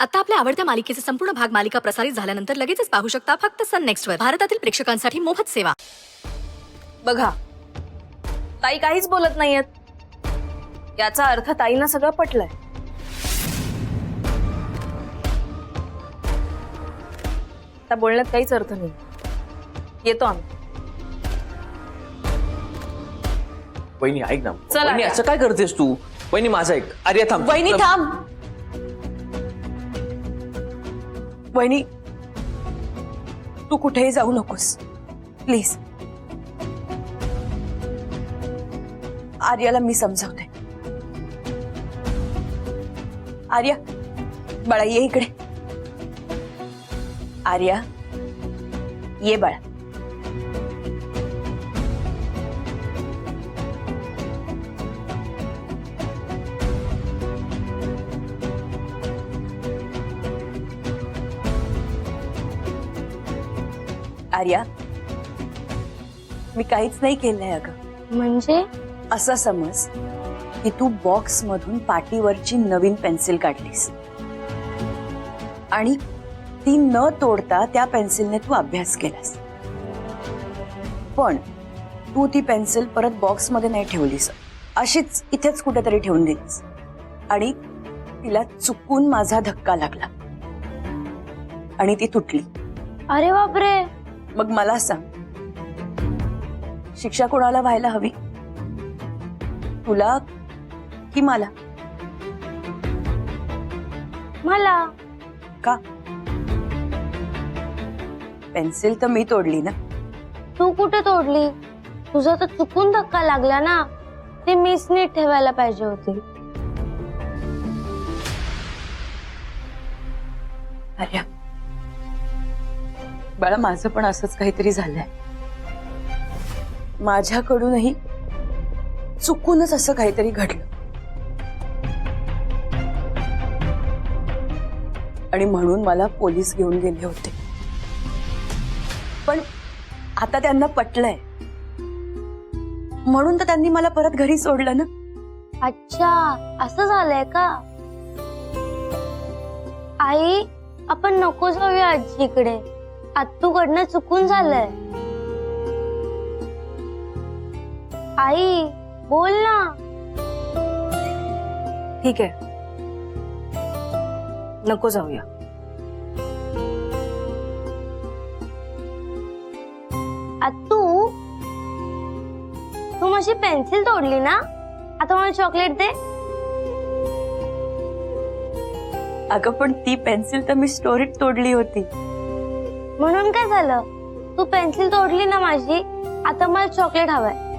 आता आपल्या आवडत्या मालिकेचे संपूर्ण भाग मालिका प्रसारित झाल्यानंतर लगेचच पाहू शकता फक्त सन नेक्स्ट वर. भारतातील प्रेक्षकांसाठी मोफत सेवा. बघा, ताई काहीच बोलत नाहीयेत. याचा अर्थ ताईंना सगळं पटलंय. त्या बोलण्यात काहीच अर्थ नाही. येतो आम्ही. वहिनी ऐक ना. चला. वहिनी असं काय करतेस तू? वहिनी माझं ऐक. आर्या थांब. वहिनी थांब. वहिनी, तू कुठेही जाऊ नकोस प्लीज. आर्याला मी समजावते. आर्या, बाळा ये इकडे. आर्या ये बाळा. आर्या, मी काहीच नाही केलंय अगं. म्हणजे असं समज की तू बॉक्स मधून पाटीवरची नवीन पेन्सिल काढलीस आणि ती न तोडता त्या पेन्सिलने तू अभ्यास केलास. पण तू ती पेन्सिल परत बॉक्स मध्ये नाही ठेवलीस, अशीच इथेच कुठेतरी ठेवून दिलीस आणि तिला चुकून माझा धक्का लागला आणि ती तुटली. अरे बापरे. मग मला सांग, शिक्षा कोणाला व्हायला हवी, तुला की मला? मला. का? पेन्सिल तर मी तोडली ना. तू कुठे तोडली? तुझा तर चुकून धक्का लागला ना. ती मीच नीट ठेवायला पाहिजे होती. अरे बाळा, माझं पण असंच काहीतरी झालंय. माझ्याकडूनही चुकूनच असं काहीतरी घडलं आणि म्हणून मला पोलीस घेऊन गेले होते. पण आता त्यांना पटलंय म्हणून तर त्यांनी मला परत घरी सोडलं ना. अच्छा, असं झालंय का? आई, आपण नको जाऊया आजीकडे. आत्तूकडनं चुकून झालंय. आई बोल ना. ठीक आहे, नको जाऊया. आत्तू, तू माझी पेन्सिल तोडली ना. आता मला चॉकलेट दे. अगं पण ती पेन्सिल तर मी स्टोरीत तोडली होती. म्हणून काय झालं? तू पेन्सिल तोडली ना माझी. आता मला चॉकलेट हवंय.